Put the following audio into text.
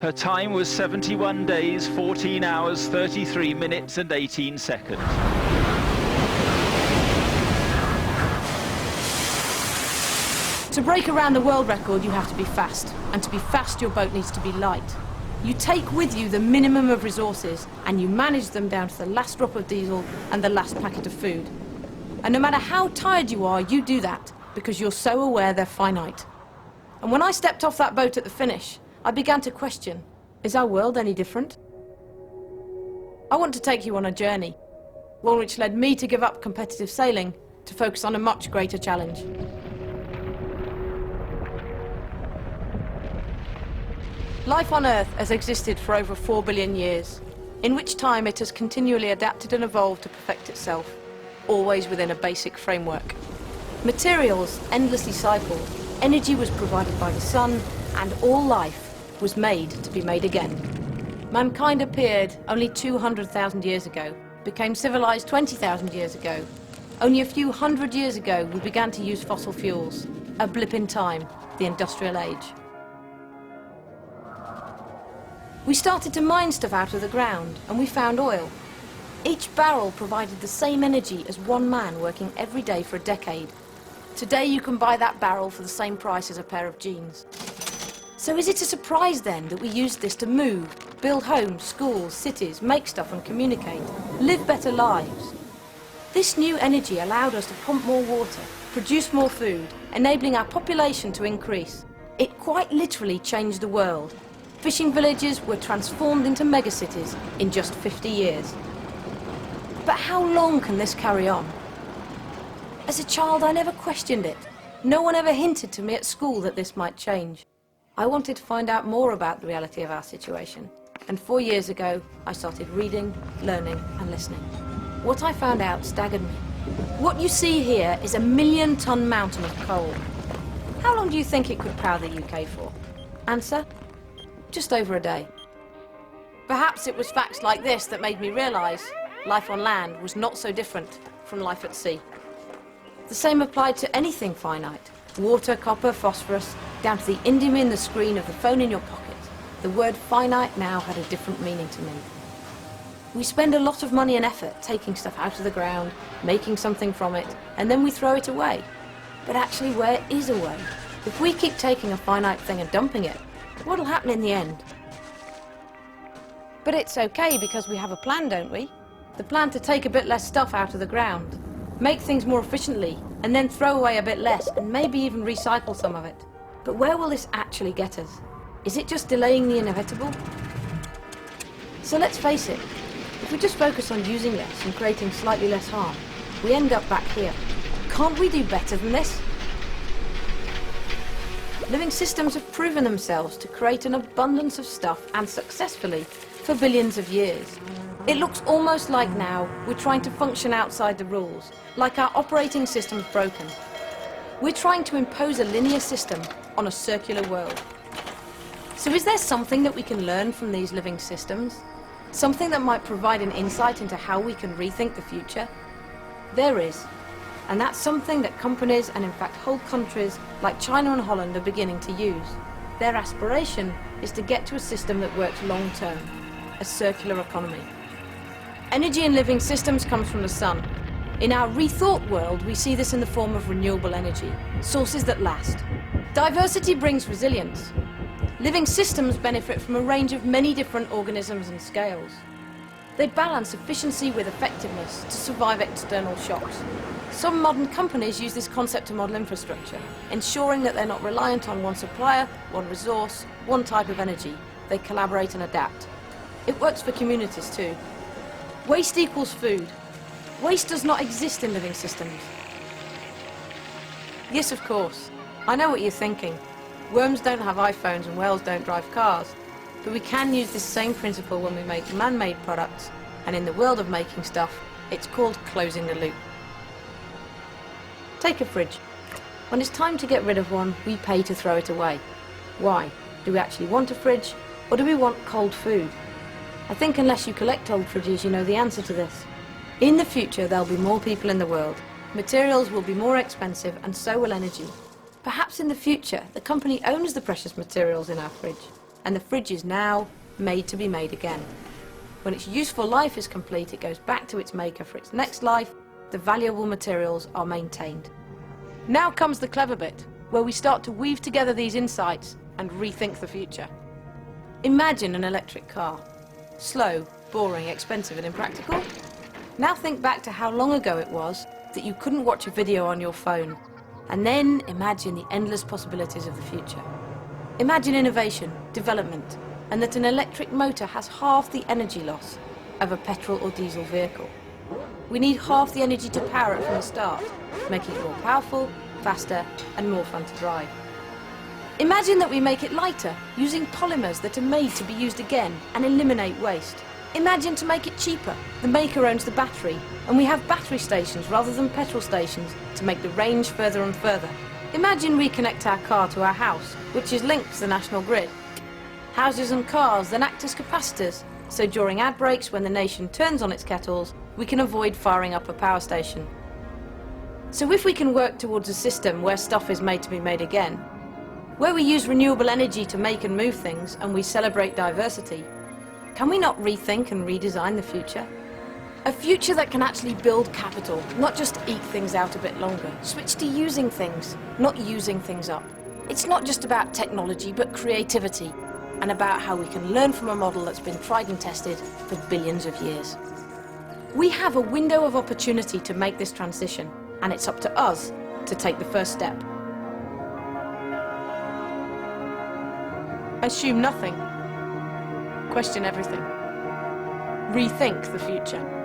Her time was 71 days, 14 hours, 33 minutes and 18 seconds. To break around the world record, you have to be fast. And to be fast, your boat needs to be light. You take with you the minimum of resources, and you manage them down to the last drop of diesel and the last packet of food. And no matter how tired you are, you do that, because you're so aware they're finite. And when I stepped off that boat at the finish, I began to question, is our world any different? I want to take you on a journey, one which led me to give up competitive sailing to focus on a much greater challenge. Life on Earth has existed for over 4 billion years, in which time it has continually adapted and evolved to perfect itself, always within a basic framework. Materials endlessly cycled, energy was provided by the sun, and all life was made to be made again. Mankind appeared only 200,000 years ago, became civilized 20,000 years ago. Only a few hundred years ago, we began to use fossil fuels, a blip in time, the Industrial Age. We started to mine stuff out of the ground, and we found oil. Each barrel provided the same energy as one man working every day for a decade. Today you can buy that barrel for the same price as a pair of jeans. So is it a surprise then that we used this to move, build homes, schools, cities, make stuff and communicate, live better lives? This new energy allowed us to pump more water, produce more food, enabling our population to increase. It quite literally changed the world. Fishing villages were transformed into megacities in just 50 years. But how long can this carry on? As a child, I never questioned it. No one ever hinted to me at school that this might change. I wanted to find out more about the reality of our situation. And 4 years ago, I started reading, learning, and listening. What I found out staggered me. What you see here is a 1,000,000-ton mountain of coal. How long do you think it could power the UK for? Answer? Just over a day. Perhaps it was facts like this that made me realize life on land was not so different from life at sea. The same applied to anything finite. Water, copper, phosphorus, down to the indium in the screen of the phone in your pocket. The word finite now had a different meaning to me. We spend a lot of money and effort taking stuff out of the ground, making something from it, and then we throw it away. But actually, where is a way? If we keep taking a finite thing and dumping it, what'll happen in the end? But it's okay because we have a plan, don't we? The plan to take a bit less stuff out of the ground, make things more efficiently, and then throw away a bit less, and maybe even recycle some of it. But where will this actually get us? Is it just delaying the inevitable? So let's face it, if we just focus on using less and creating slightly less harm, we end up back here. Can't we do better than this? Living systems have proven themselves to create an abundance of stuff, and successfully, for billions of years. It looks almost like now we're trying to function outside the rules, like our operating system's broken. We're trying to impose a linear system on a circular world. So is there something that we can learn from these living systems? Something that might provide an insight into how we can rethink the future? There is. And that's something that companies, and in fact whole countries like China and Holland, are beginning to use. Their aspiration is to get to a system that works long term, a circular economy. Energy in living systems comes from the sun. In our rethought world, we see this in the form of renewable energy, sources that last. Diversity brings resilience. Living systems benefit from a range of many different organisms and scales. They balance efficiency with effectiveness to survive external shocks. Some modern companies use this concept to model infrastructure, ensuring that they're not reliant on one supplier, one resource, one type of energy. They collaborate and adapt. It works for communities too. Waste equals food. Waste does not exist in living systems. Yes, of course. I know what you're thinking. Worms don't have iPhones and whales don't drive cars. But we can use this same principle when we make man-made products, and in the world of making stuff, it's called closing the loop. Take a fridge. When it's time to get rid of one, we pay to throw it away. Why? Do we actually want a fridge, or do we want cold food? I think unless you collect old fridges, you know the answer to this. In the future, there'll be more people in the world. Materials will be more expensive, and so will energy. Perhaps in the future, the company owns the precious materials in our fridge. and the fridge is now made to be made again. When its useful life is complete, it goes back to its maker for its next life. The valuable materials are maintained. Now comes the clever bit, where we start to weave together these insights and rethink the future. Imagine an electric car. Slow, boring, expensive and impractical. Now think back to how long ago it was that you couldn't watch a video on your phone. And then imagine the endless possibilities of the future. Imagine innovation, development, and that an electric motor has half the energy loss of a petrol or diesel vehicle. We need half the energy to power it from the start, making it more powerful, faster, and more fun to drive. Imagine that we make it lighter, using polymers that are made to be used again and eliminate waste. Imagine to make it cheaper. The maker owns the battery, and we have battery stations rather than petrol stations to make the range further and further. Imagine we connect our car to our house, which is linked to the national grid. Houses and cars then act as capacitors, so during ad breaks when the nation turns on its kettles, we can avoid firing up a power station. So if we can work towards a system where stuff is made to be made again, where we use renewable energy to make and move things and we celebrate diversity, can we not rethink and redesign the future? A future that can actually build capital, not just eke things out a bit longer. Switch to using things, not using things up. It's not just about technology, but creativity, and about how we can learn from a model that's been tried and tested for billions of years. We have a window of opportunity to make this transition, and it's up to us to take the first step. Assume nothing. Question everything. Rethink the future.